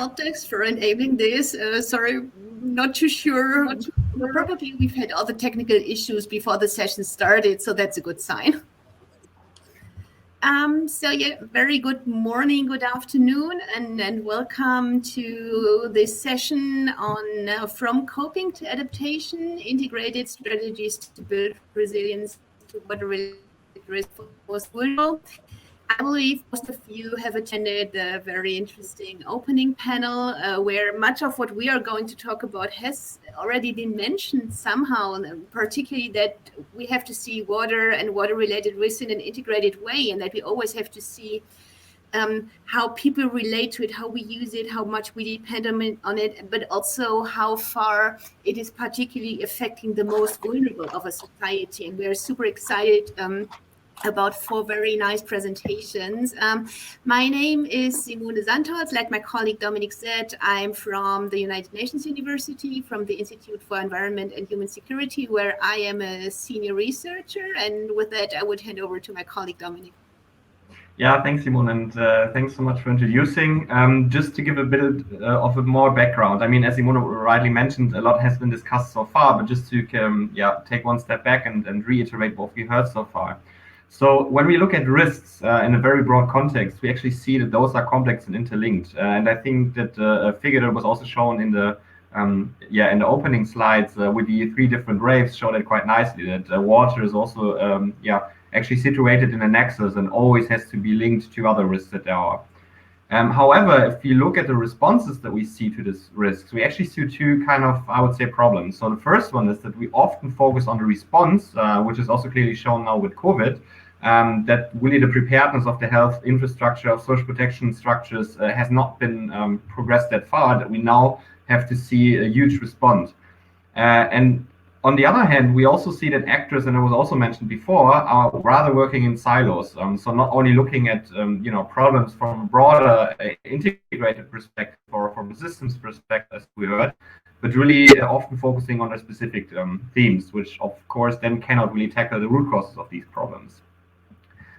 helpdesk for enabling this. Sorry, not too sure. Probably we've had other technical issues before the session started, so that's a good sign. So yeah, very good morning, good afternoon, and welcome to this session on From Coping to Adaptation, Integrated Strategies to Build Resilience to Water-Related Risk for Most Vulnerable. I believe most of you have attended a very interesting opening panel where much of what we are going to talk about has already been mentioned somehow, and particularly that we have to see water and water-related risk in an integrated way, and that we always have to see how people relate to it, how we use it, how much we depend on it, but also how far it is particularly affecting the most vulnerable of a society. And we're super excited about 4 very nice presentations. My name is Simone Sandholz, like my colleague Dominic said. I'm from the United Nations University, from the Institute for Environment and Human Security, where I am a senior researcher. And with that, I would hand over to my colleague Dominic. Yeah, thanks, Simone, and thanks so much for introducing. Just to give a bit of a more background, I mean, as Simone rightly mentioned, a lot has been discussed so far, but just to take one step back and reiterate what we heard so far. So when we look at risks in a very broad context, we actually see that those are complex and interlinked. And I think that a figure that was also shown in the in the opening slides with the 3 different waves showed it quite nicely that water is also actually situated in a nexus and always has to be linked to other risks that there are. However, if you look at the responses that we see to these risks, we actually see 2 kind of, I would say, problems. So the first one is that we often focus on the response, which is also clearly shown now with COVID, that really the preparedness of the health infrastructure, of social protection structures has not been progressed that far, that we now have to see a huge response. And on the other hand, we also see that actors, and it was also mentioned before, are rather working in silos. So not only looking at problems from a broader integrated perspective or from a systems perspective, as we heard, but really often focusing on the specific themes, which of course then cannot really tackle the root causes of these problems.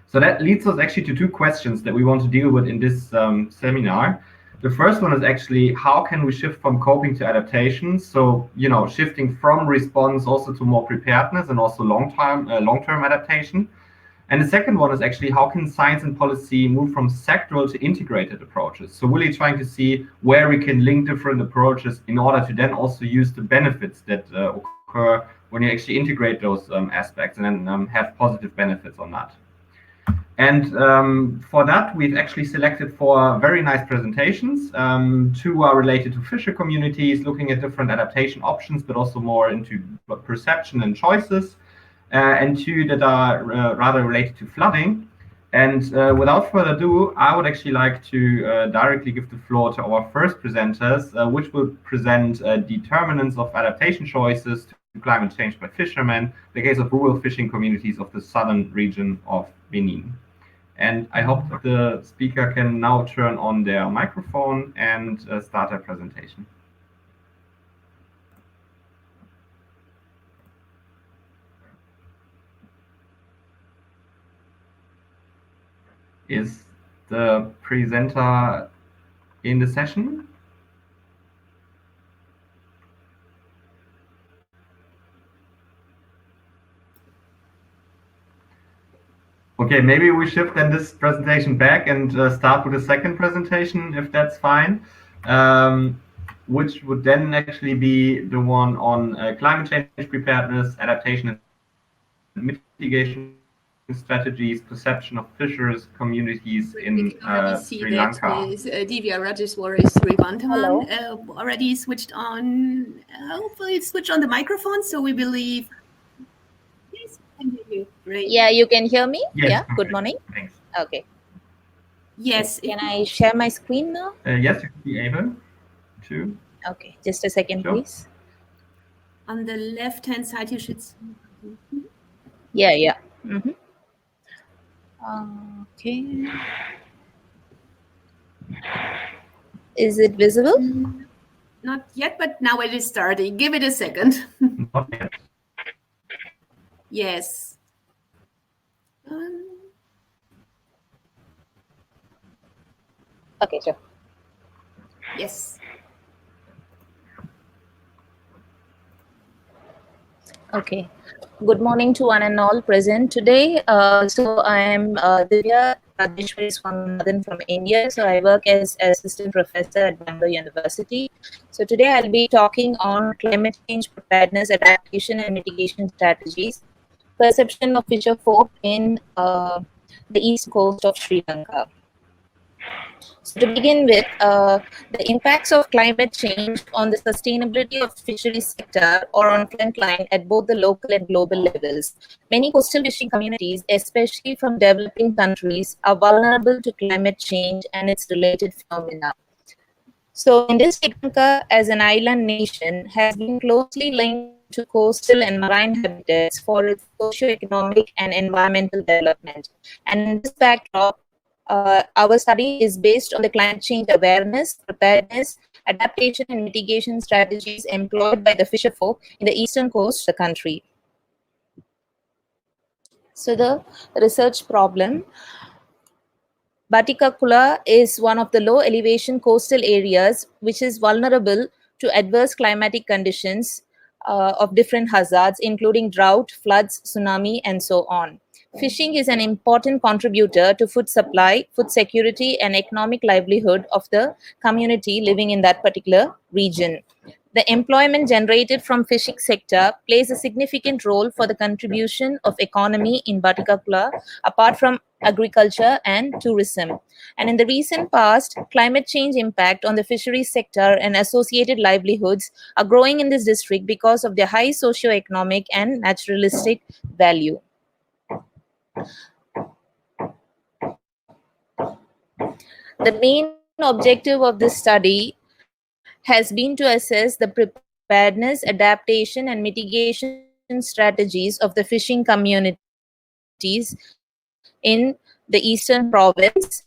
So that leads us actually to 2 questions that we want to deal with in this seminar. The first one is actually, how can we shift from coping to adaptation? So, shifting from response also to more preparedness and also long-term adaptation. And the second one is actually, how can science and policy move from sectoral to integrated approaches? So really trying to see where we can link different approaches in order to then also use the benefits that occur when you actually integrate those aspects and then have positive benefits on that. And for that, we've actually selected 4 very nice presentations. 2 are related to fisher communities, looking at different adaptation options, but also more into perception and choices. And 2 that are rather related to flooding. And without further ado, I would actually like to directly give the floor to our first presenters, which will present determinants of adaptation choices to climate change by fishermen, the case of rural fishing communities of the southern region of Benin. And I hope that the speaker can now turn on their microphone and start their presentation. Is the presenter in the session? Okay, maybe we shift then this presentation back and start with the second presentation, if that's fine, which would then actually be the one on climate change preparedness, adaptation and mitigation strategies, perception of fishers communities in Sri Lanka. Divya Rajeswar is Srivantaman already switched on. Hopefully, switched on the microphone, so we believe. Yes, great. Yeah, you can hear me. Yes, yeah. Good morning. Thanks. Okay. Yes. Can I share my screen now? Yes, you can be able to. Okay, just a second, sure. Please. On the left-hand side, you should see. Yeah. Mm-hmm. Okay. Is it visible? Not yet, but now it is starting. Give it a second. Not yet. Yes. Okay, sure. Yes. Okay. Good morning to one and all present today. So I am Divya Rajeshwari Swaminathan from India. So I work as assistant professor at Bangalore University. So today I'll be talking on climate change preparedness, adaptation, and mitigation strategies, perception of fisher folk in the east coast of Sri Lanka. So to begin with, the impacts of climate change on the sustainability of fisheries sector or on frontline at both the local and global levels. Many coastal fishing communities, especially from developing countries, are vulnerable to climate change and its related phenomena. So in this, Sri Lanka, as an island nation, has been closely linked to coastal and marine habitats for its socio-economic and environmental development. And in this backdrop, our study is based on the climate change awareness, preparedness, adaptation, and mitigation strategies employed by the fisher folk in the eastern coast of the country. So the research problem. Batikakula is one of the low elevation coastal areas which is vulnerable to adverse climatic conditions of different hazards, including drought, floods, tsunami, and so on. Fishing is an important contributor to food supply, food security, and economic livelihood of the community living in that particular region. The employment generated from fishing sector plays a significant role for the contribution of economy in Batikakula, apart from agriculture and tourism. And in the recent past, climate change impact on the fisheries sector and associated livelihoods are growing in this district because of their high socio-economic and naturalistic value. The main objective of this study has been to assess the preparedness, adaptation, and mitigation strategies of the fishing communities in the eastern province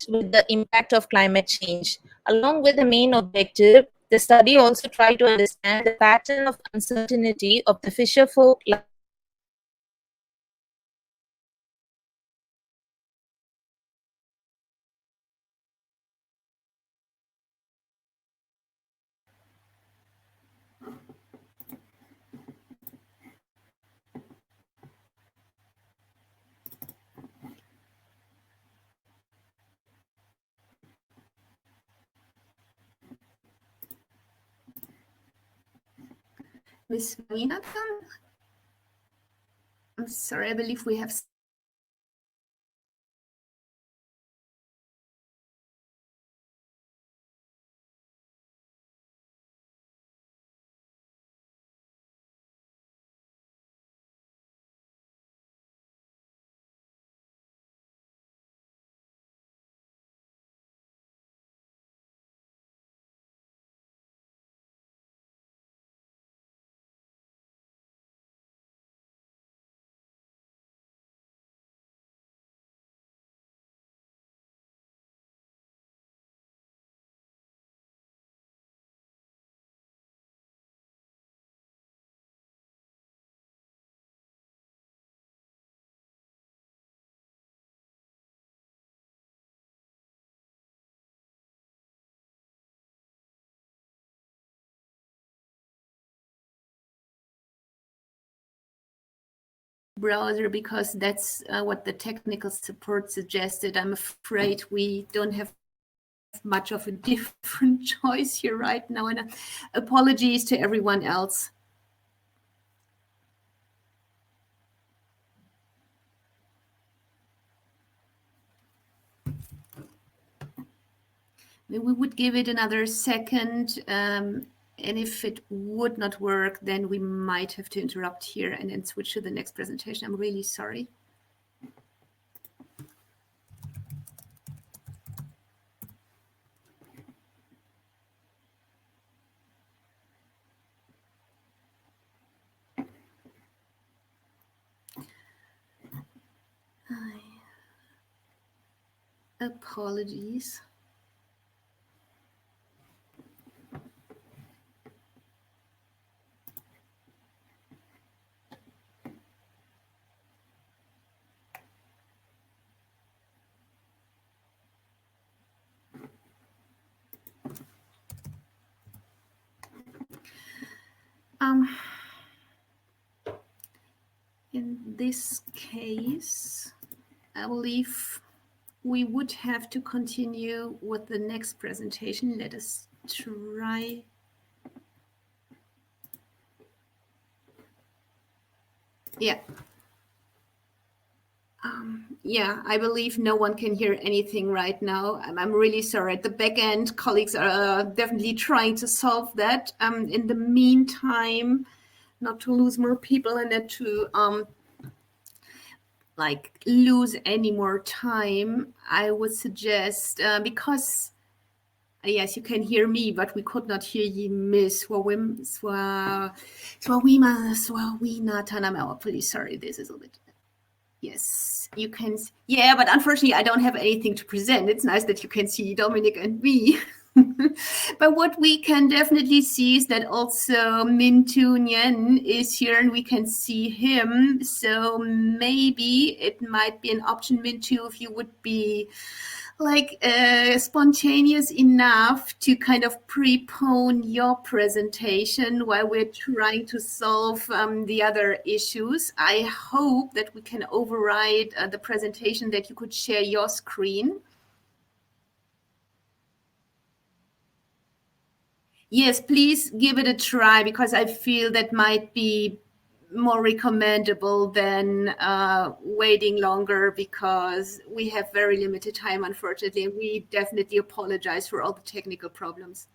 with the impact of climate change. Along with the main objective, the study also tried to understand the pattern of uncertainty of the fisher folk livelihood in the eastern coast and the impacts of climate change on the livelihood of the fisher folk in the eastern province. Miss Swaminathan? I'm sorry, I believe we have browser because that's what the technical support suggested. I'm afraid we don't have much of a different choice here right now, and apologies to everyone else. We would give it another second, and if it would not work, then we might have to interrupt here and then switch to the next presentation. I'm really sorry. Apologies. In this case, I believe we would have to continue with the next presentation. Let us try. Yeah. Yeah, I believe no one can hear anything right now. I'm really sorry. The back-end colleagues are definitely trying to solve that. In the meantime, not to lose more people and not to like lose any more time, I would suggest, because yes, you can hear me, but we could not hear you, Miss Swawima Tanama. Please, sorry, this is a bit. Yes, you can. Yeah, but unfortunately, I don't have anything to present. It's nice that you can see Dominic and me. But what we can definitely see is that also Min Tu Nguyen is here and we can see him. So maybe it might be an option, Min Tu, if you would be like spontaneous enough to kind of prepone your presentation while we're trying to solve the other issues. I hope that we can override the presentation, that you could share your screen. Yes, please give it a try, because I feel that might be more recommendable than waiting longer, because we have very limited time, unfortunately. We definitely apologize for all the technical problems.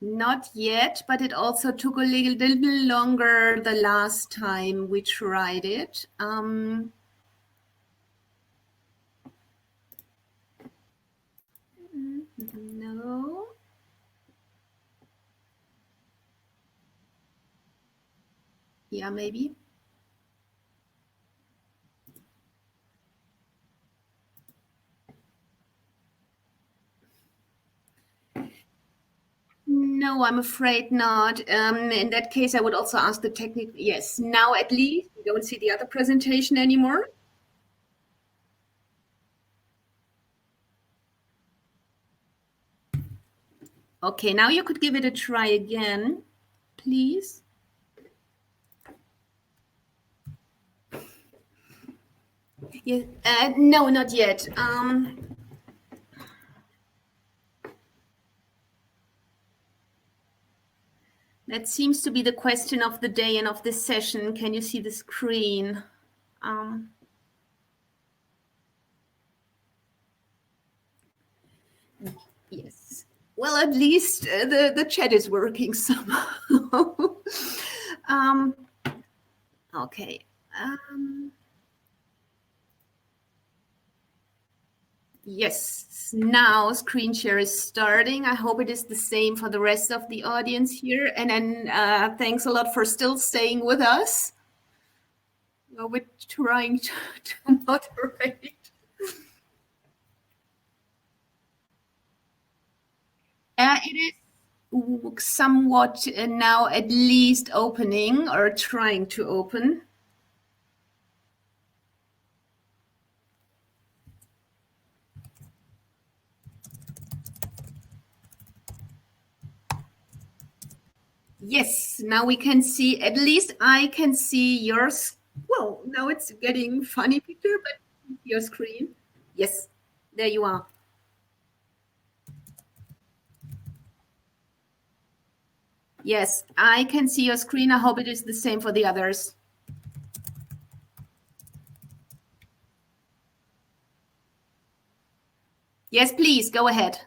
Not yet, but it also took a little longer the last time we tried it. No. Yeah, maybe. No, I'm afraid not. In that case, I would also ask the technical. Yes, now at least you don't see the other presentation anymore. Okay, now you could give it a try again, please. Yeah, no, not yet. That seems to be the question of the day and of this session. Can you see the screen? Yes. Well, at least the chat is working somehow. Okay. Yes, now screen share is starting. I hope it is the same for the rest of the audience here. And then thanks a lot for still staying with us. Well, we're trying to moderate. It is somewhat now at least opening or trying to open. Yes, now we can see, at least I can see yours. Well, now it's getting funny picture, but your screen. Yes, there you are. Yes, I can see your screen. I hope it is the same for the others. Yes, please, go ahead.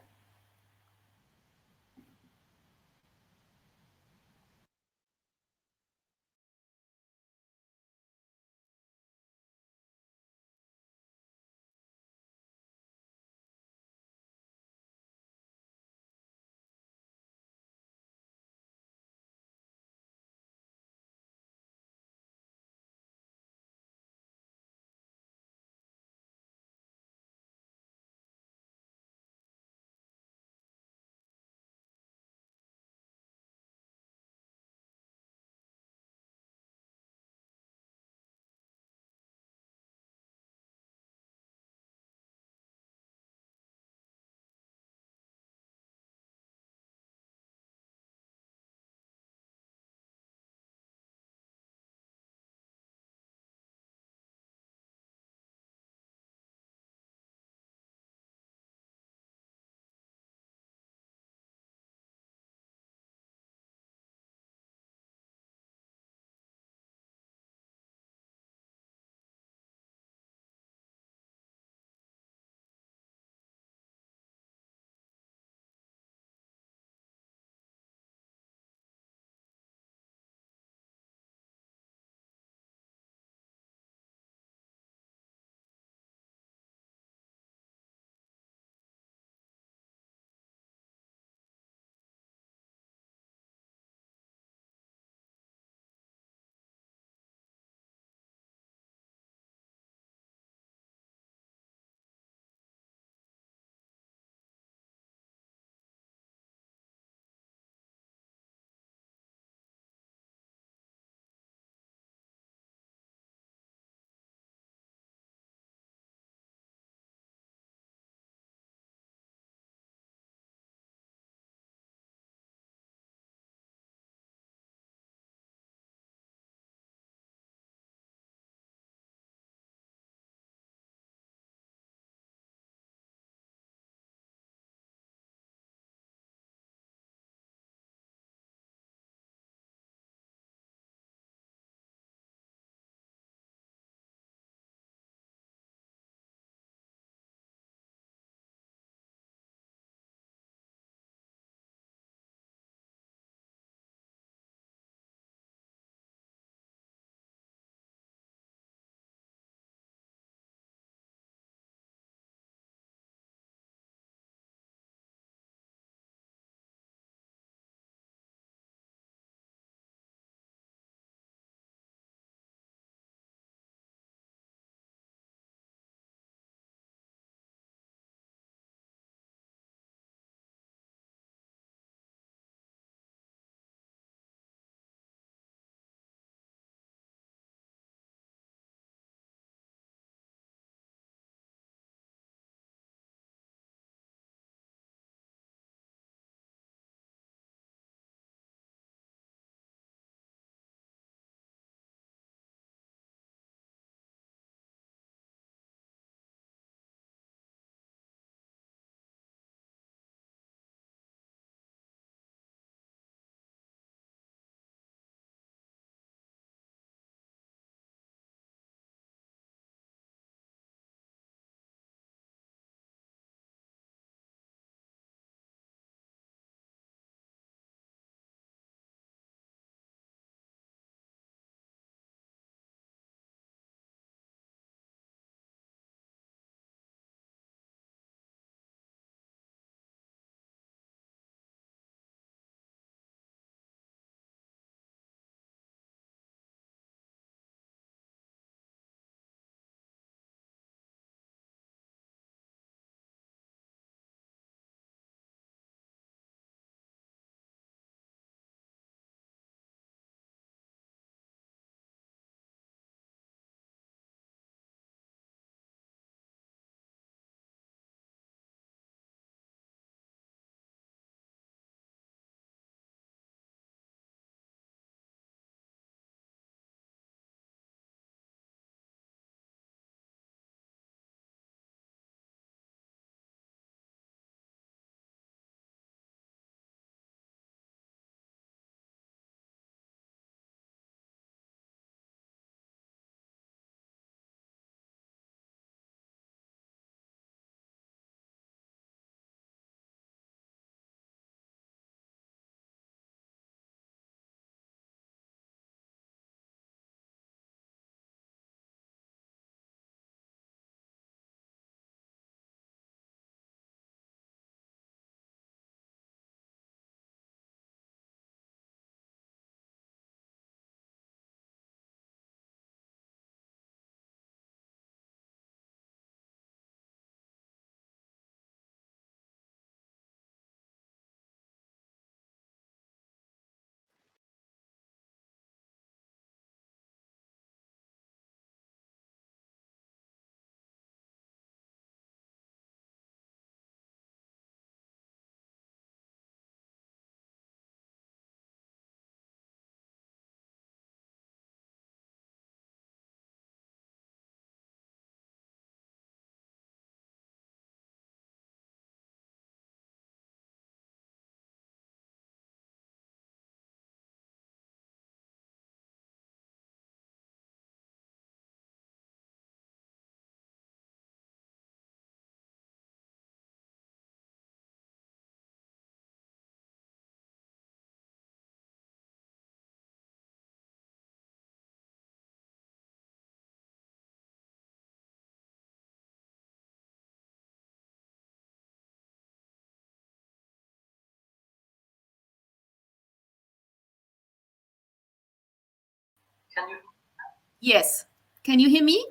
Yes. Can you hear me?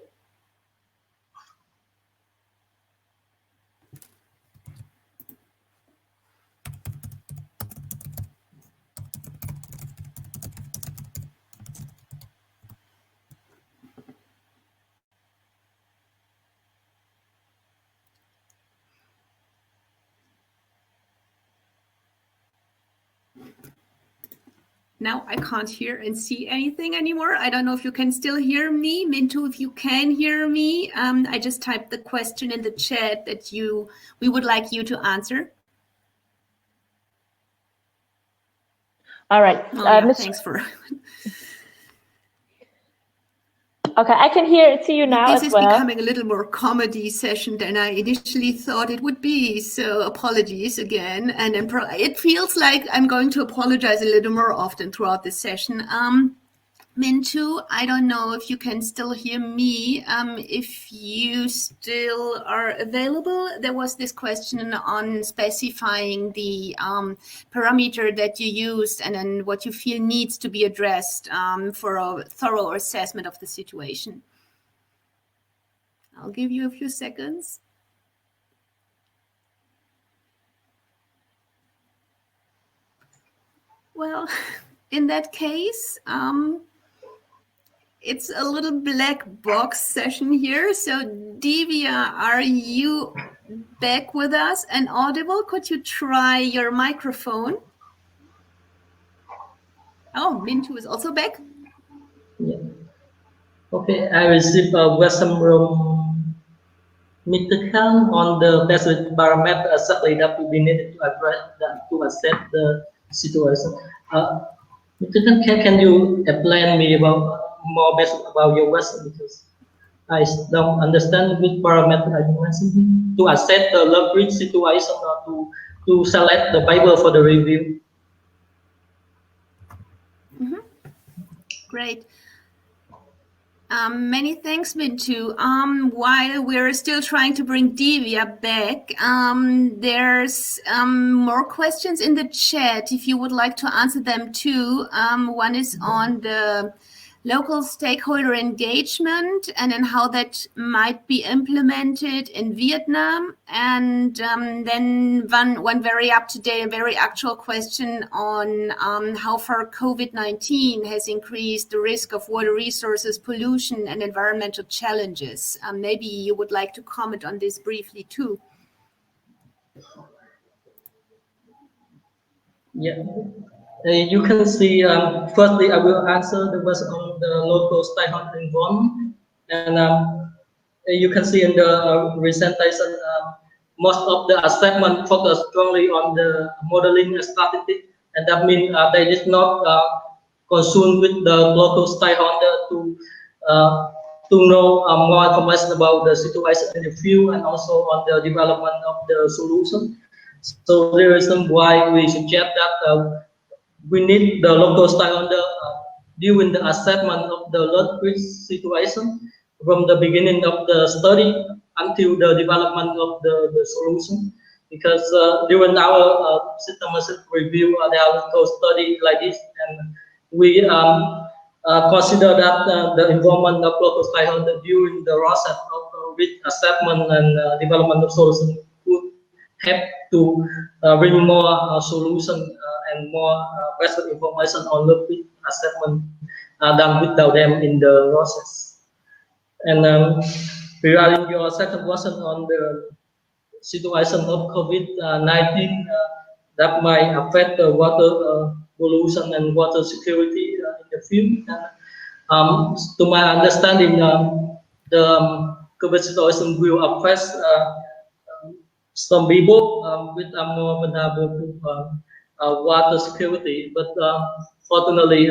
Now I can't hear and see anything anymore. I don't know if you can still hear me. Mintu, if you can hear me, I just typed the question in the chat that we would like you to answer. All right. Oh, yeah, thanks for... Okay, I can see you now as well. This is becoming a little more comedy session than I initially thought it would be. So apologies again. And then it feels like I'm going to apologize a little more often throughout this session. Mintu, I don't know if you can still hear me. If you still are available, there was this question on specifying the parameter that you used and then what you feel needs to be addressed for a thorough assessment of the situation. I'll give you a few seconds. Well, in that case, it's a little black box session here. So Divya, are you back with us and audible? Could you try your microphone? Oh, Mintu is also back. Yeah. Okay, I received a question from Mr. Khan on the basic parameter exactly that we needed to address to assess the situation. Mr. Khan, can you explain me about more basic about your question, because I don't understand which parameter are you mentioning to assess the leverage situation or to select the paper for the review. Mm-hmm. Great. Many thanks, Mintu. While we're still trying to bring Divya back, there's more questions in the chat if you would like to answer them too. One is on the local stakeholder engagement and then how that might be implemented in Vietnam. And then one very up-to-date and very actual question on how far COVID-19 has increased the risk of water resources, pollution, and environmental challenges. Maybe you would like to comment on this briefly too. Yeah. You can see, firstly, I will answer the question on the local stakeholder involvement. And you can see in the presentation, most of the assessment focus strongly on the modeling statistic, and that means they did not consume with the local stakeholder to know more information about the situation in the field and also on the development of the solution. So the reason why we suggest that we need the local stakeholder during the assessment of the load risk situation from the beginning of the study until the development of the solution. Because during our systematic review, there are local study like this, and we consider that the involvement of local stakeholder during the process of risk assessment and development of solution would help to bring more solution and more basic information on the risk assessment than without them in the process. And regarding your second question on the situation of COVID-19 that might affect the water pollution and water security in the field. To my understanding, the COVID situation will affect some people with a more vulnerable to water security. But fortunately,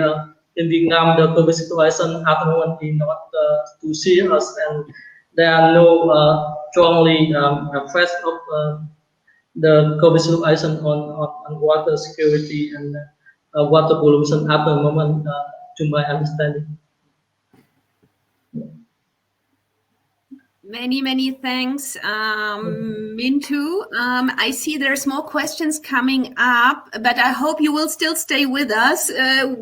in Vietnam, the COVID situation apparently not too serious, and there are no strongly effects of the COVID situation on water security and water pollution at the moment, to my understanding. Many thanks, Mintu. I see there's more questions coming up, but I hope you will still stay with us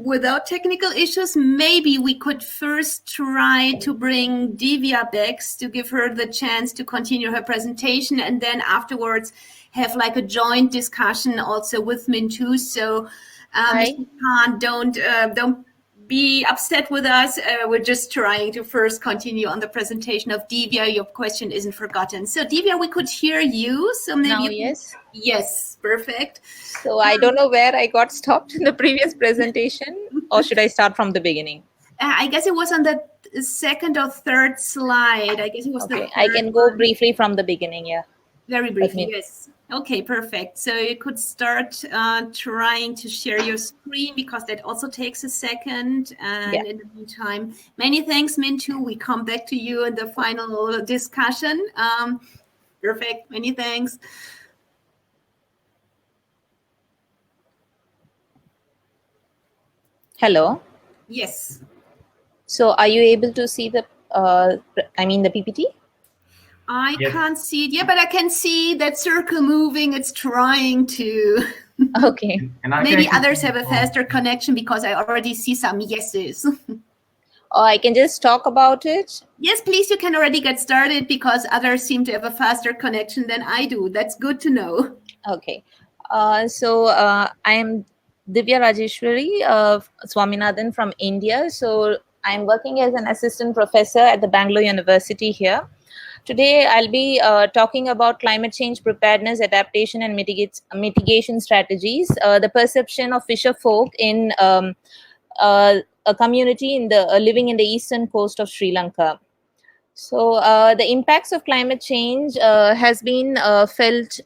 without technical issues. Maybe we could first try to bring Divya back to give her the chance to continue her presentation, and then afterwards have like a joint discussion also with Mintu. So, Mr. Khan, don't be upset with us. We're just trying to first continue on the presentation of Divya. Your question isn't forgotten. So Divya, we could hear you. So maybe now, yes. Yes, perfect. So I don't know where I got stopped in the previous presentation, or should I start from the beginning? I guess it was on the second or third slide. I guess it was okay. the I can go briefly from the beginning, yeah. Very briefly, yes. Okay, perfect. So you could start trying to share your screen, because that also takes a second. And in the meantime, many thanks, Mintu. We come back to you in the final discussion. Perfect. Many thanks. Hello. Yes. So are you able to see the, the PPT? I can't see it yet, but I can see that circle moving. It's trying to. Okay. Maybe others have a faster connection, because I already see some yeses. Or I can just talk about it. Yes, please. You can already get started, because others seem to have a faster connection than I do. That's good to know. Okay. So I am Divya Rajeshwari Swaminathan from India. So I'm working as an assistant professor at the Bangalore University here. Today, I'll be talking about climate change preparedness, adaptation, and mitigation strategies, the perception of fisher folk in a community in the living in the eastern coast of Sri Lanka. So the impacts of climate change has been felt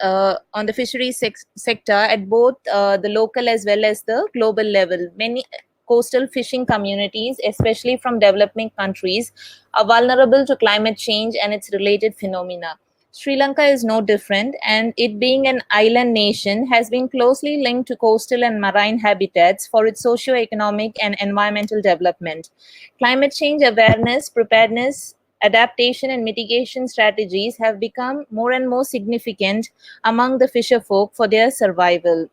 on the fisheries sector at both the local as well as the global level. Many coastal fishing communities, especially from developing countries, are vulnerable to climate change and its related phenomena. Sri Lanka is no different, and it being an island nation has been closely linked to coastal and marine habitats for its socio-economic and environmental development. Climate change awareness, preparedness, adaptation and mitigation strategies have become more and more significant among the fisher folk for their survival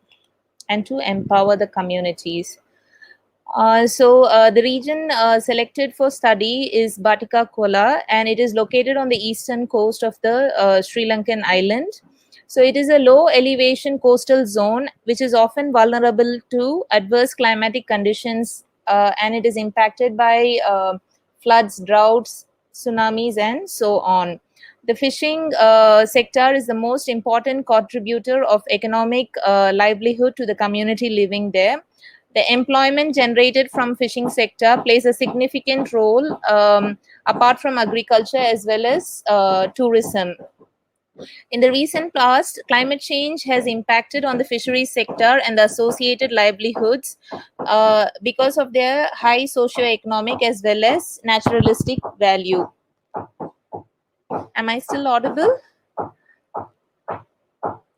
and to empower the communities. The region selected for study is Batika Kola, and it is located on the eastern coast of the Sri Lankan island. So it is a low elevation coastal zone which is often vulnerable to adverse climatic conditions, and it is impacted by floods, droughts, tsunamis, and so on. The fishing sector is the most important contributor of economic livelihood to the community living there. The employment generated from fishing sector plays a significant role apart from agriculture as well as tourism. In the recent past, climate change has impacted on the fisheries sector and the associated livelihoods because of their high socio-economic as well as naturalistic value. Am I still audible?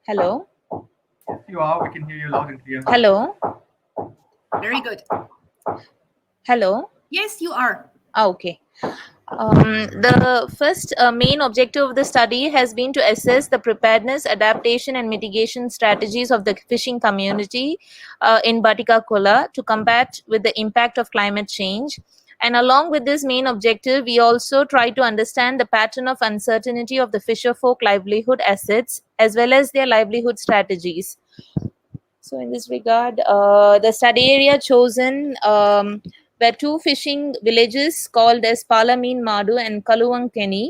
Hello? Yes, you are. We can hear you loud and clear. Hello? Very good. Hello? Yes, you are. Okay. The first main objective of the study has been to assess the preparedness, adaptation, and mitigation strategies of the fishing community in Batika Kola to combat with the impact of climate change. And along with this main objective, we also try to understand the pattern of uncertainty of the fisher folk livelihood assets as well as their livelihood strategies. So in this regard, the study area chosen were two fishing villages called as Palamin Madu and Kaluwankeni.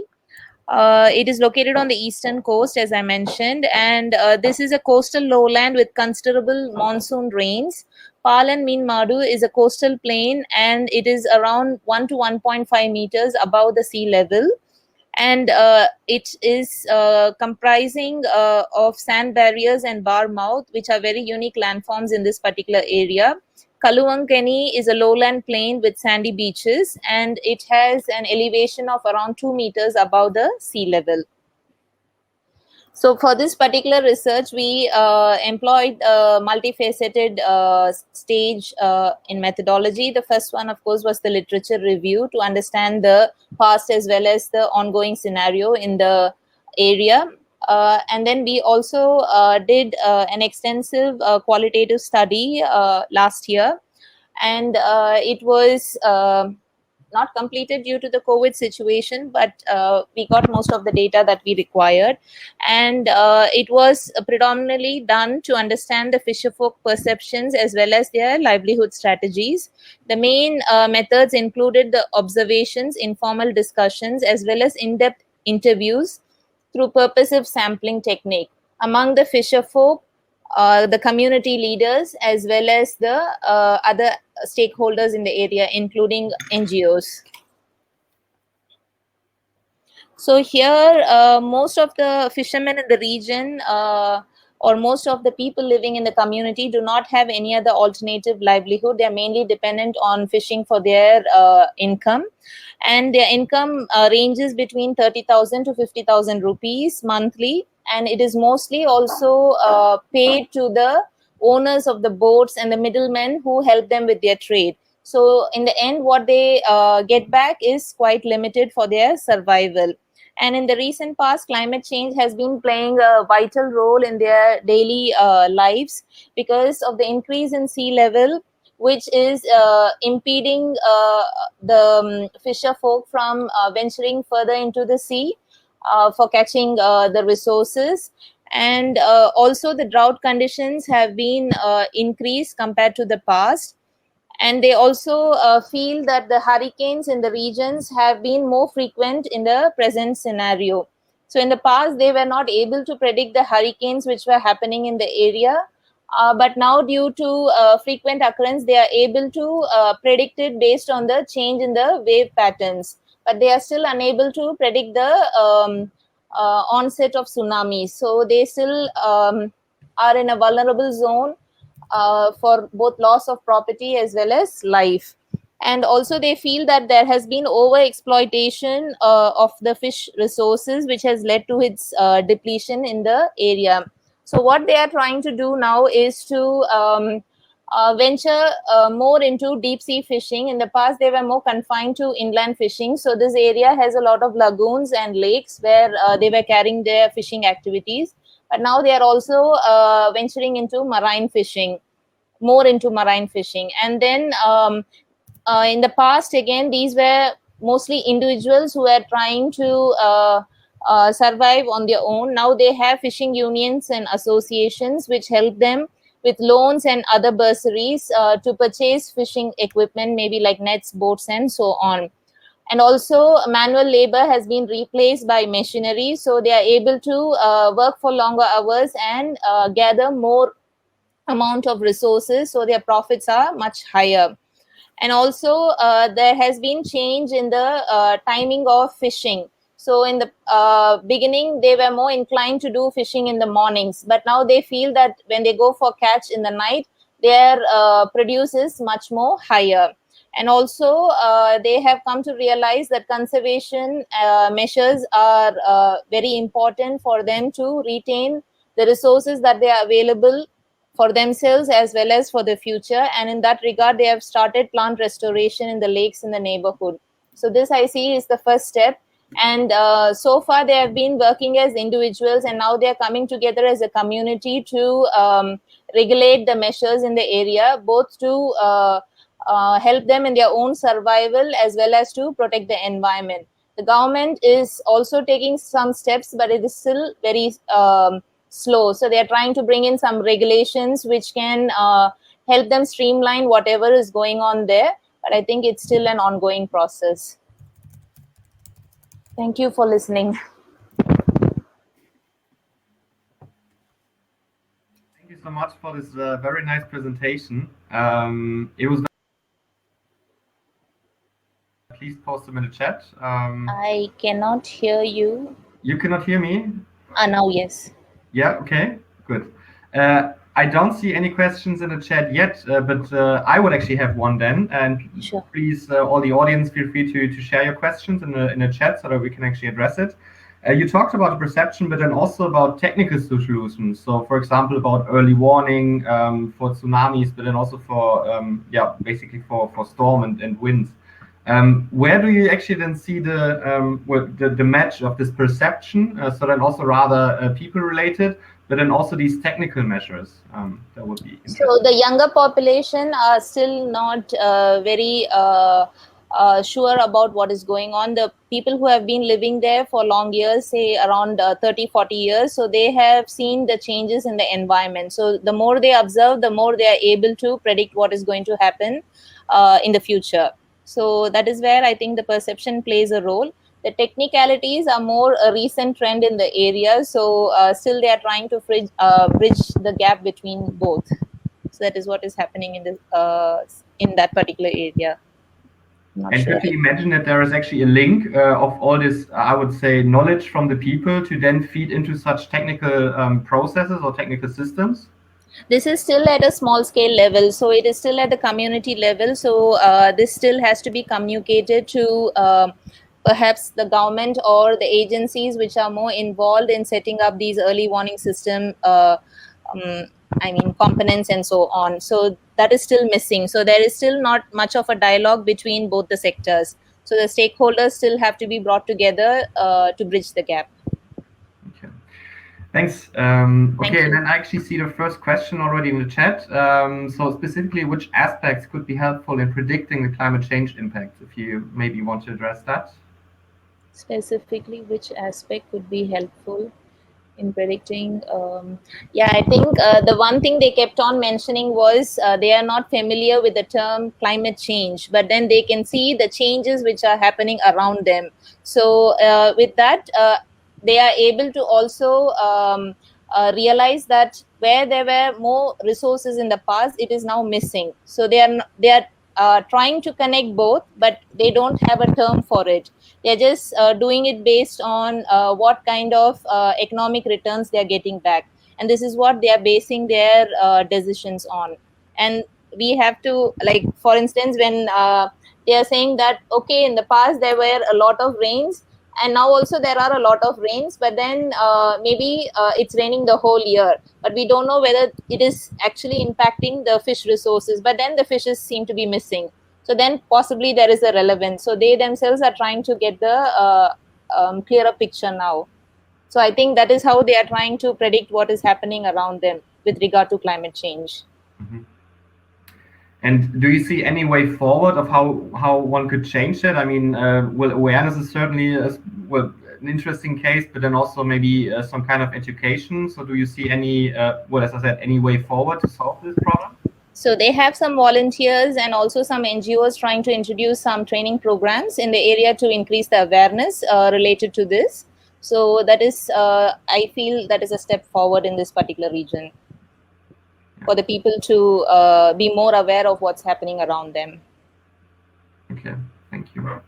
It is located on the eastern coast, as I mentioned, and this is a coastal lowland with considerable monsoon rains. Palamin Madu is a coastal plain, and it is around 1 to 1.5 meters above the sea level. And it is comprising of sand barriers and bar mouth, which are very unique landforms in this particular area. Kaluwankeni is a lowland plain with sandy beaches, and it has an elevation of around 2 meters above the sea level. So for this particular research, we employed a multifaceted stage in methodology. The first one, of course, was the literature review to understand the past as well as the ongoing scenario in the area. And then we also did an extensive qualitative study last year. And it was not completed due to the COVID situation, but we got most of the data that we required. And it was predominantly done to understand the fisherfolk perceptions as well as their livelihood strategies. The main methods included the observations, informal discussions, as well as in-depth interviews through purposive sampling technique among the fisherfolk, the community leaders, as well as the other stakeholders in the area, including NGOs. So here, most of the fishermen in the region or most of the people living in the community do not have any other alternative livelihood. They are mainly dependent on fishing for their income. And their income ranges between 30,000 to 50,000 rupees monthly. And it is mostly also paid to the owners of the boats and the middlemen who help them with their trade. So in the end, what they get back is quite limited for their survival. And in the recent past, climate change has been playing a vital role in their daily lives because of the increase in sea level, which is impeding the fisher folk from venturing further into the sea for catching the resources. And also the drought conditions have been increased compared to the past. And they also feel that the hurricanes in the regions have been more frequent in the present scenario. So in the past, they were not able to predict the hurricanes which were happening in the area. But now, due to frequent occurrence, they are able to predict it based on the change in the wave patterns. But they are still unable to predict the onset of tsunamis. So they still are in a vulnerable zone for both loss of property as well as life. And also they feel that there has been over exploitation of the fish resources, which has led to its depletion in the area. So what they are trying to do now is to venture more into deep sea fishing. In the past, they were more confined to inland fishing. So this area has a lot of lagoons and lakes where they were carrying their fishing activities. But now they are also venturing into marine fishing, more into marine fishing. And then in the past, again, these were mostly individuals who were trying to survive on their own. Now they have fishing unions and associations which help them with loans and other bursaries to purchase fishing equipment, maybe like nets, boats, and so on. And also manual labor has been replaced by machinery, so they are able to work for longer hours and gather more amount of resources, so their profits are much higher. And also there has been change in the timing of fishing. So in the beginning, they were more inclined to do fishing in the mornings, but now they feel that when they go for catch in the night, their produce is much more higher. And also they have come to realize that conservation measures are very important for them to retain the resources that they are available for themselves as well as for the future. And in that regard, they have started plant restoration in the lakes in the neighborhood. So this I see is the first step. And so far they have been working as individuals, and now they are coming together as a community to regulate the measures in the area, both to help them in their own survival as well as to protect the environment. The government is also taking some steps, but it is still very slow. So they are trying to bring in some regulations which can help them streamline whatever is going on there. But I think it's still an ongoing process. Thank you for listening. Thank you so much for this very nice presentation. It was. Please post them in the chat. I cannot hear you. You cannot hear me? Now, yes. Yeah, okay, good. I don't see any questions in the chat yet, but I would actually have one then. And Sure. Please, all the audience, feel free to share your questions in the chat so that we can actually address it. You talked about perception, but then also about technical solutions. So, for example, about early warning for tsunamis, but then also for basically for storm and winds. Where do you actually then see the match of this perception? So then also rather people related, but then also these technical measures. That would be interesting. So the younger population are still not very sure about what is going on. The people who have been living there for long years, say around 30, 40 years, so they have seen the changes in the environment. So the more they observe, the more they are able to predict what is going to happen in the future. So that is where I think the perception plays a role. The technicalities are more a recent trend in the area. So still they are trying to bridge the gap between both. So that is what is happening in that particular area. And could you imagine that there is actually a link of all this, I would say, knowledge from the people to then feed into such technical processes or technical systems? This is still at a small scale level, so it is still at the community level. So this still has to be communicated to perhaps the government or the agencies which are more involved in setting up these early warning system components and so on. So that is still missing. So there is still not much of a dialogue between both the sectors. So the stakeholders still have to be brought together to bridge the gap. Okay, thanks. Okay, and then I actually see the first question already in the chat. So specifically, which aspects could be helpful in predicting the climate change impact? If you maybe want to address that. Specifically, which aspect could be helpful in predicting? I think the one thing they kept on mentioning was they are not familiar with the term climate change, but then they can see the changes which are happening around them. So with that, they are able to also realize that where there were more resources in the past, it is now missing. So they are trying to connect both, but they don't have a term for it. They're just doing it based on what kind of economic returns they're getting back. And this is what they are basing their decisions on. And we have to, like, for instance, when they are saying that, okay, in the past there were a lot of rains, and now also there are a lot of rains, but then maybe it's raining the whole year, but we don't know whether it is actually impacting the fish resources, but then the fishes seem to be missing. So then possibly there is a relevance. So they themselves are trying to get the clearer picture now. So I think that is how they are trying to predict what is happening around them with regard to climate change. Mm-hmm. And do you see any way forward of how one could change that? I mean, well, awareness is certainly an interesting case, but then also maybe some kind of education. So do you see any, as I said, any way forward to solve this problem? So they have some volunteers and also some NGOs trying to introduce some training programs in the area to increase the awareness related to this. So that is, I feel that is a step forward in this particular region for the people to be more aware of what's happening around them. Okay, thank you.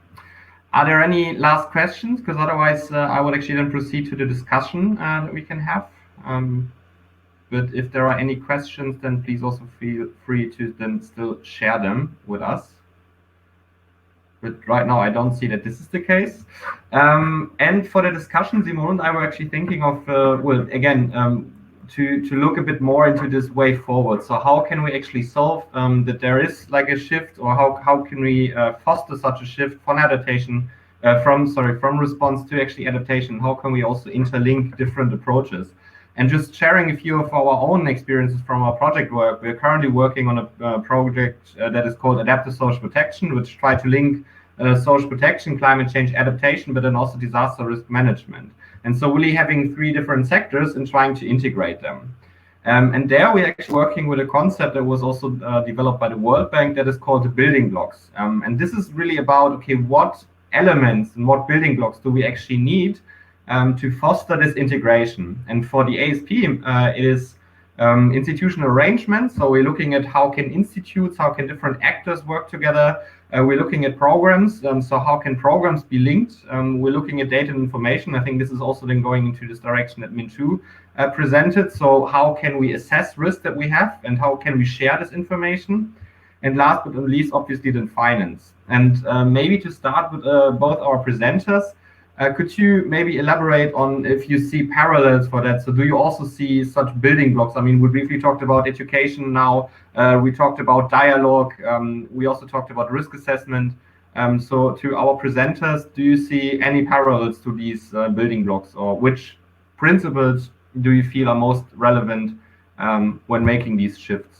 Are there any last questions? Because otherwise I would actually then proceed to the discussion that we can have. But if there are any questions, then please also feel free to then still share them with us. But right now, I don't see that this is the case. And for the discussion, Simone, I was actually thinking of, to look a bit more into this way forward. So how can we actually solve that there is like a shift, or how can we foster such a shift from adaptation, from response to actually adaptation? How can we also interlink different approaches? And just sharing a few of our own experiences from our project work, we're currently working on a project that is called Adaptive Social Protection, which try to link social protection, climate change adaptation, but then also disaster risk management. And so really having 3 different sectors and trying to integrate them. And there we're actually working with a concept that was also developed by the World Bank that is called the building blocks. And this is really about, okay, what elements and what building blocks do we actually need to foster this integration. And for the ASP, it is institutional arrangements. So we're looking at how can institutes, how can different actors work together. We're looking at programs. So how can programs be linked? We're looking at data and information. I think this is also then going into this direction that Min-Chu presented. So how can we assess risk that we have, and how can we share this information? And last but not least, obviously, then finance. And maybe to start with both our presenters, Could you maybe elaborate on if you see parallels for that? So do you also see such building blocks? I mean, we briefly talked about education now. We talked about dialogue. We also talked about risk assessment. So to our presenters, do you see any parallels to these building blocks, or which principles do you feel are most relevant when making these shifts?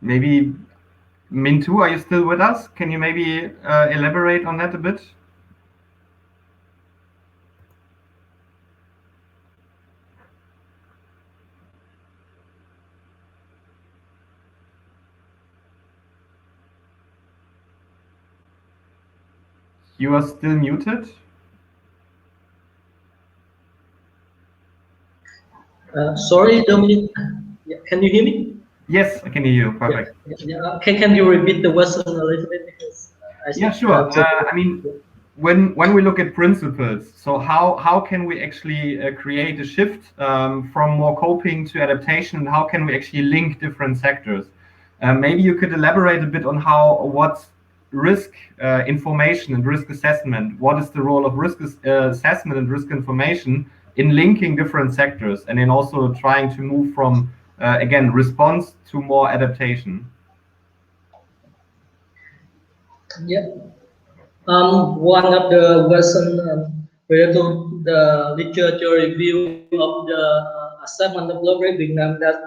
Maybe Mintu, are you still with us? Can you maybe elaborate on that a bit? You are still muted. Sorry, Dominic. Yeah, can you hear me? Yes, I can hear you. Perfect. Yeah. Can you repeat the question a little bit? Because yeah, sure. I mean, when we look at principles, so how can we actually create a shift from more coping to adaptation, and how can we actually link different sectors? Maybe you could elaborate a bit on what's risk information and risk assessment. What is the role of risk assessment and risk information in linking different sectors, and in also trying to move from again response to more adaptation? Yeah. One of the version related to the literature review of the assessment of love rate Vietnam that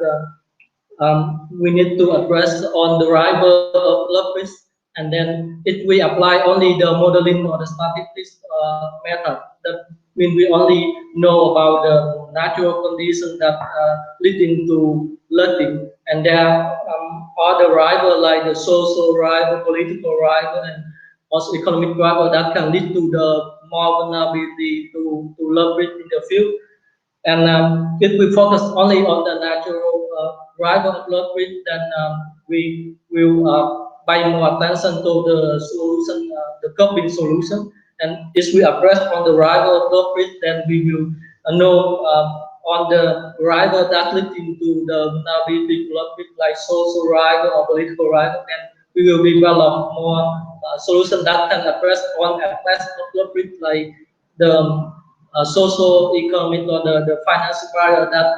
we need to address on the driver of love risk, and then if we apply only the modeling or the statistics method, that means we only know about the natural conditions that leading to learning, and there are other driver like the social driver, political driver, and also economic driver that can lead to the more vulnerability to love rate in the field. And if we focus only on the natural driver of blood rate, then we will pay more attention to the solution, the coping solution. And if we address on the driver of blood rate, then we will know on the driver that leads into the vulnerability blood rate, like social driver or political driver, then we will develop more solution that can address on aspects of blood rate, like the social, economic, or the financial barrier that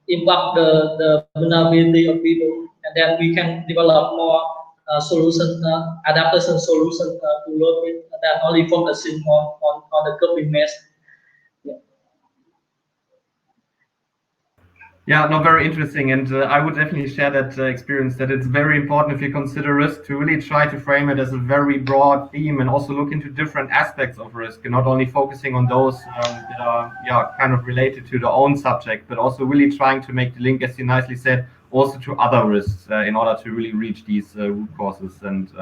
impact the vulnerability of people, and then we can develop more solution, adaptation solution to work with than only focusing on the coping measures. Yeah, no, very interesting, and I would definitely share that experience, that it's very important if you consider risk to really try to frame it as a very broad theme, and also look into different aspects of risk, and not only focusing on those that are kind of related to the own subject, but also really trying to make the link, as you nicely said, also to other risks in order to really reach these root causes and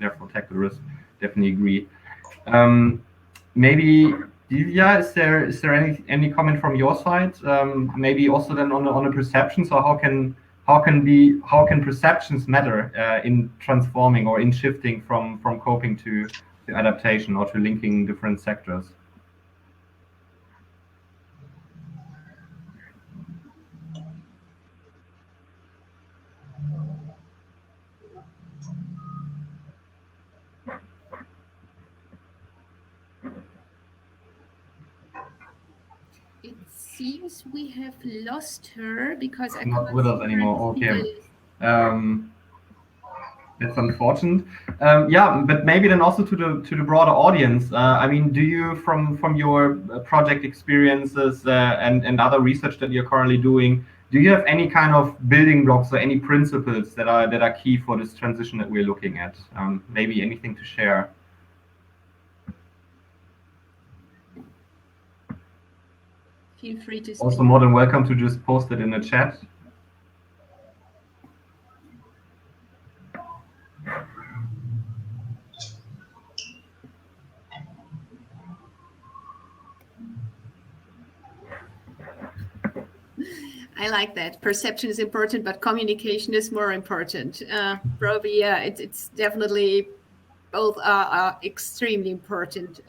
therefore tackle risk. Definitely agree. Maybe Divya, is there any comment from your side? Maybe also then on the perception. So how can perceptions matter in transforming or in shifting from coping to adaptation, or to linking different sectors? It seems we have lost her because I not can't with us see anymore. her. Okay. That's unfortunate. But maybe then also to the broader audience. I mean, do you, from your project experiences and other research that you're currently doing, do you have any kind of building blocks or any principles that are key for this transition that we're looking at? Maybe anything to share? Feel free to speak. Also more than welcome to just post it in the chat. I like that. Perception is important, but communication is more important. Probably, yeah, it's definitely both are extremely important.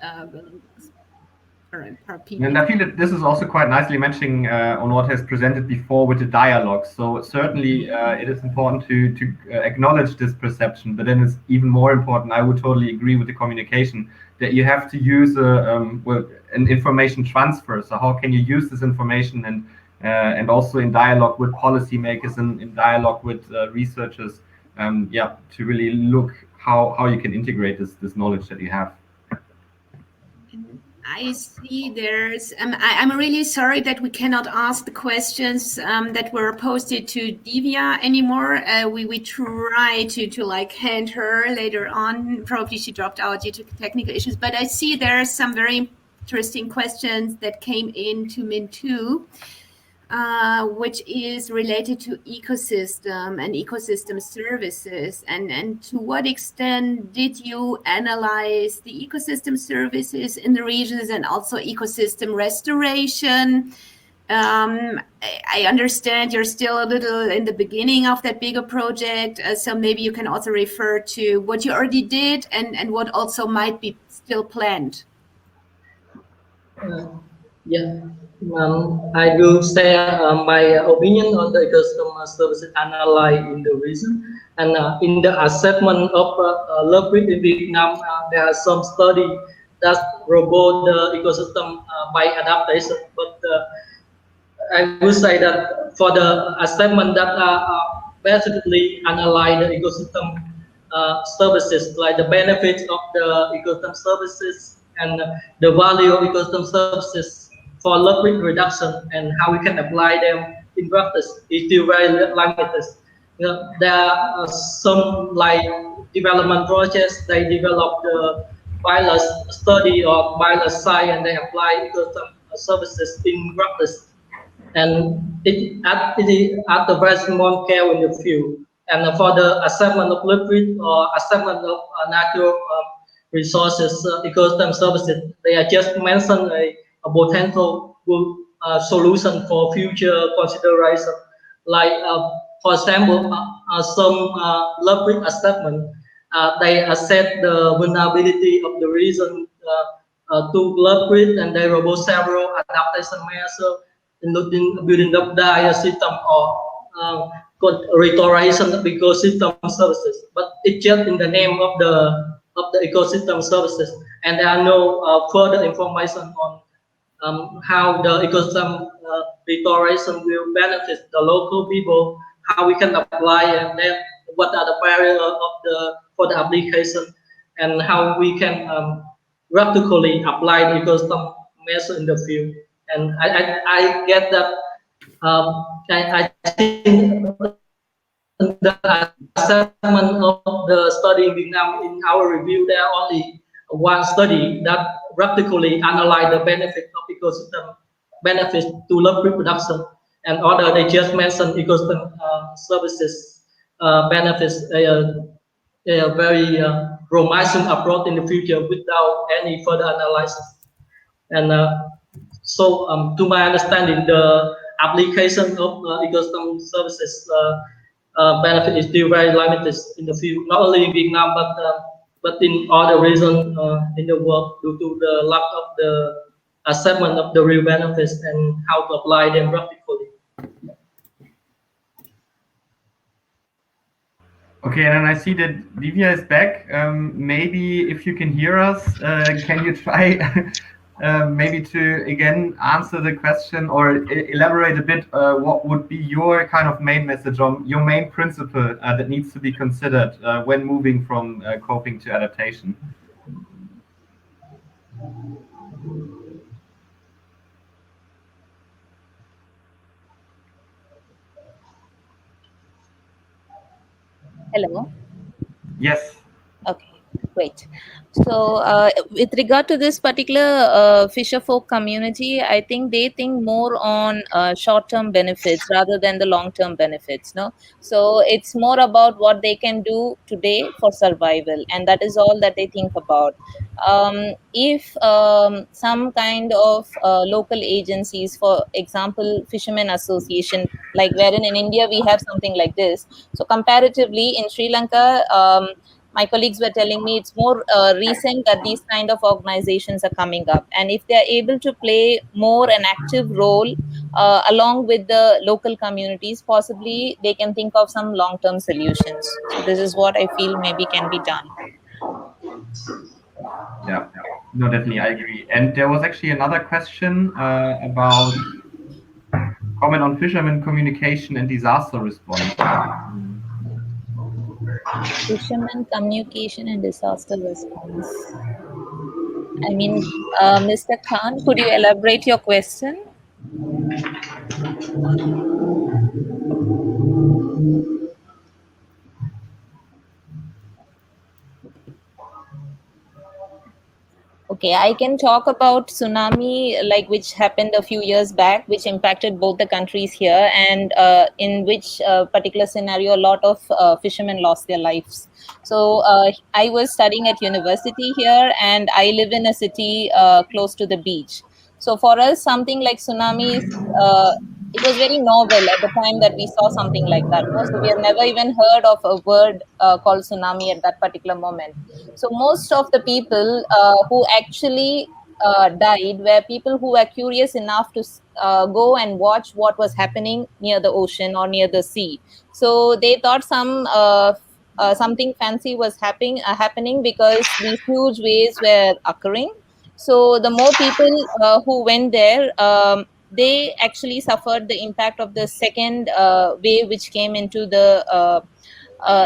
per people. And I feel that this is also quite nicely mentioning on what has presented before with the dialogue. So certainly it is important to acknowledge this perception, but then it's even more important, I would totally agree with the communication, that you have to use an information transfer. So how can you use this information and also in dialogue with policymakers and in dialogue with researchers, to really look how you can integrate this knowledge that you have. I see there's, I'm really sorry that we cannot ask the questions that were posted to Divya anymore. We try to like hand her later on. Probably she dropped out due to technical issues, but I see there's some very interesting questions that came in to Min too. Which is related to ecosystem and ecosystem services, and to what extent did you analyze the ecosystem services in the regions and also ecosystem restoration? I understand you're still a little in the beginning of that bigger project, so maybe you can also refer to what you already did and what also might be still planned. I will share my opinion on the ecosystem services analyzed in the region. And in the assessment of leverage in Vietnam, there are some studies that robot the ecosystem by adaptation. But I would say that for the assessment that basically analyze the ecosystem services, like the benefits of the ecosystem services and the value of ecosystem services for leverage reduction and how we can apply them in practice is still very limited. There are some like development projects, they develop the wireless study or wireless science and they apply ecosystem services in practice. And it at the very small scale in the field. And for the assessment of leverage or assessment of natural resources, ecosystem services, they are just mentioned a potential good solution for future consideration. Like, for example, some leverage assessment, they assess the vulnerability of the region to leverage, and they propose several adaptation measures, including building up the system or restoration of ecosystem services. But it's just in the name of the ecosystem services, and there are no further information on how the ecosystem restoration will benefit the local people, how we can apply and then what are the barriers for the application, and how we can practically apply the ecosystem measure in the field. And I get that I think the assessment of the study in Vietnam, in our review, there are only one study that practically analyze the benefit of ecosystem benefits to leverage production, and other they just mentioned ecosystem services benefits, a very promising approach in the future without any further analysis. And so to my understanding, the application of ecosystem services benefit is still very limited in the field, not only in Vietnam but in other regions in the world, due to the lack of the assessment of the real benefits and how to apply them practically. Okay, and I see that Divya is back. Maybe if you can hear us, can you try maybe to again answer the question or elaborate a bit what would be your kind of main message on your main principle that needs to be considered when moving from coping to adaptation? Hello. Yes. Okay, great. So with regard to this particular fisher folk community, I think they think more on short-term benefits rather than the long-term benefits. No, so it's more about what they can do today for survival, and that is all that they think about. If some kind of local agencies, for example, Fishermen Association, like wherein in India we have something like this. So comparatively in Sri Lanka, my colleagues were telling me it's more recent that these kind of organizations are coming up. And if they are able to play more an active role along with the local communities, possibly they can think of some long-term solutions. So this is what I feel maybe can be done. Yeah, no, definitely, I agree. And there was actually another question about comment on fishermen communication and disaster response. Fishermen communication and disaster response. I mean, Mr. Khan, could you elaborate your question? Okay, I can talk about tsunami, like which happened a few years back, which impacted both the countries here, and in which particular scenario, a lot of fishermen lost their lives. So I was studying at university here, and I live in a city close to the beach. So for us, something like tsunami is it was very novel at the time that we saw something like that. No? So we have never even heard of a word called tsunami at that particular moment. So most of the people who actually died were people who were curious enough to go and watch what was happening near the ocean or near the sea. So they thought something fancy was happening because these huge waves were occurring. So the more people who went there, they actually suffered the impact of the second wave which came into the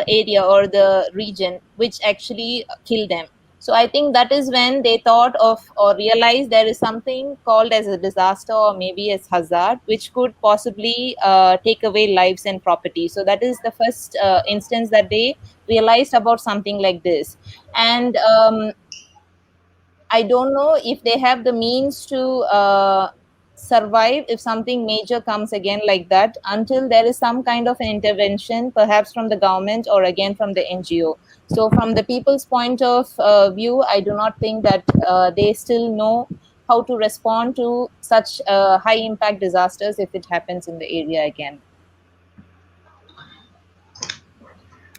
area or the region, which actually killed them. So I think that is when they thought of or realized there is something called as a disaster or maybe as hazard, which could possibly take away lives and property. So that is the first instance that they realized about something like this. And I don't know if they have the means to survive if something major comes again like that, until there is some kind of an intervention, perhaps from the government or again from the NGO. So from the people's point of view, I do not think that they still know how to respond to such high impact disasters if it happens in the area again.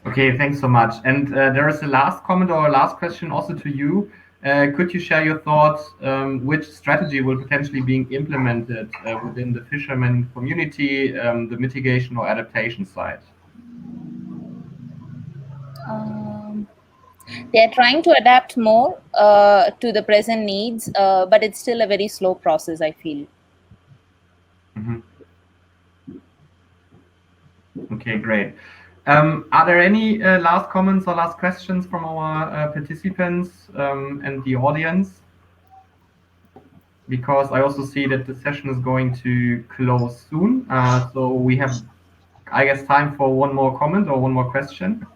Okay, thanks so much. And there is a last comment or a last question also to you. Could you share your thoughts which strategy will potentially be implemented within the fishermen community, the mitigation or adaptation side? They are trying to adapt more to the present needs, but it's still a very slow process, I feel. Mm-hmm. Okay, great. Are there any last comments or last questions from our participants and the audience? Because I also see that the session is going to close soon. So we have, I guess, time for one more comment or one more question.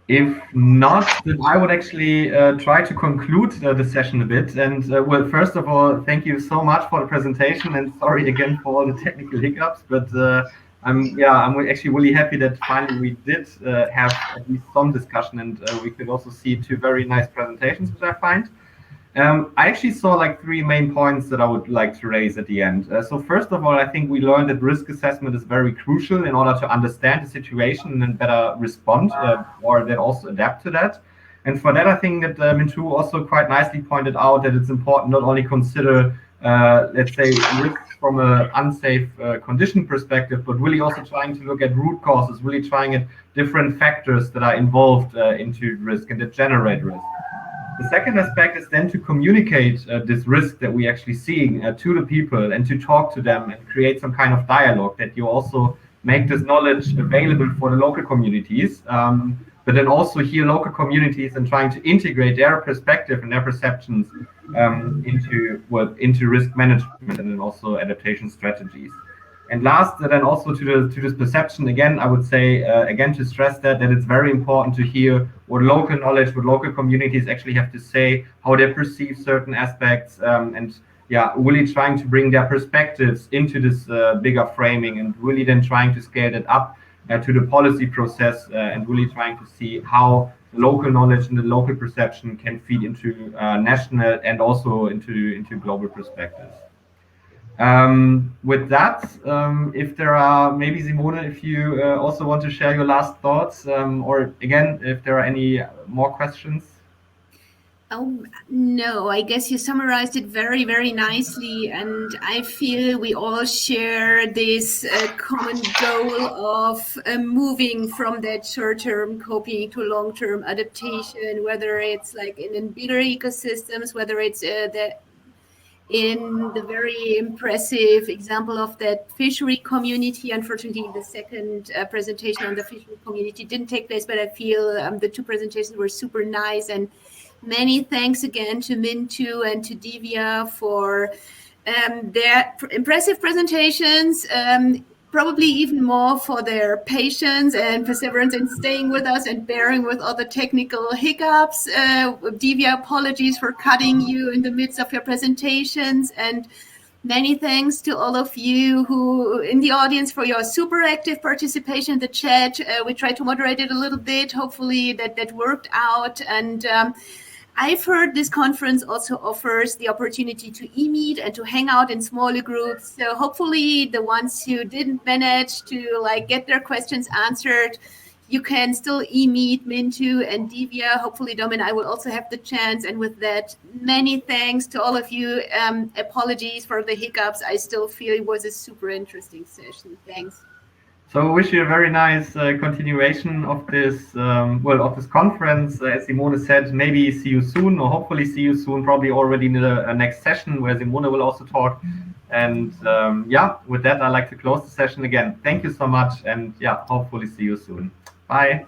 If not, then I would actually try to conclude the session a bit. And well, first of all, thank you so much for the presentation, and sorry again for all the technical hiccups. But I'm actually really happy that finally we did have at least some discussion, and we could also see two very nice presentations, which I find. I actually saw like three main points that I would like to raise at the end. So first of all, I think we learned that risk assessment is very crucial in order to understand the situation and better respond or then also adapt to that. And for that, I think that Mintu also quite nicely pointed out that it's important not only consider, let's say, risks from an unsafe condition perspective, but really also trying to look at root causes, really trying at different factors that are involved into risk and that generate risk. The second aspect is then to communicate this risk that we actually seeing to the people and to talk to them and create some kind of dialogue, that you also make this knowledge available for the local communities, but then also hear local communities and trying to integrate their perspective and their perceptions into risk management and then also adaptation strategies. And last, then also to this perception, again, I would say, again, to stress that it's very important to hear what local knowledge, what local communities actually have to say, how they perceive certain aspects, and yeah, really trying to bring their perspectives into this bigger framing and really then trying to scale it up to the policy process and really trying to see how local knowledge and the local perception can feed into national and also into global perspectives. With that, if there are, maybe Simone, if you also want to share your last thoughts, or again, if there are any more questions. Oh, no, I guess you summarized it very, very nicely. And I feel we all share this common goal of moving from that short-term coping to long-term adaptation, whether it's like in bigger ecosystems, whether it's in the very impressive example of that fishery community. Unfortunately, the second presentation on the fishery community didn't take place, but I feel the two presentations were super nice. And many thanks again to Mintu and to Divya for their impressive presentations. Probably even more for their patience and perseverance in staying with us and bearing with all the technical hiccups. Divya, apologies for cutting you in the midst of your presentations, and many thanks to all of you who in the audience for your super active participation in the chat. We tried to moderate it a little bit. Hopefully that worked out. And I've heard this conference also offers the opportunity to e-meet and to hang out in smaller groups. So hopefully the ones who didn't manage to get their questions answered, you can still e-meet Mintu and Divya. Hopefully Dom and I will also have the chance. And with that, many thanks to all of you. Apologies for the hiccups. I still feel it was a super interesting session. Thanks. So I wish you a very nice continuation of this, of this conference. As Simone said, maybe see you soon, or hopefully see you soon, probably already in the next session where Simone will also talk. And yeah, with that, I'd like to close the session again. Thank you so much. And yeah, hopefully see you soon. Bye.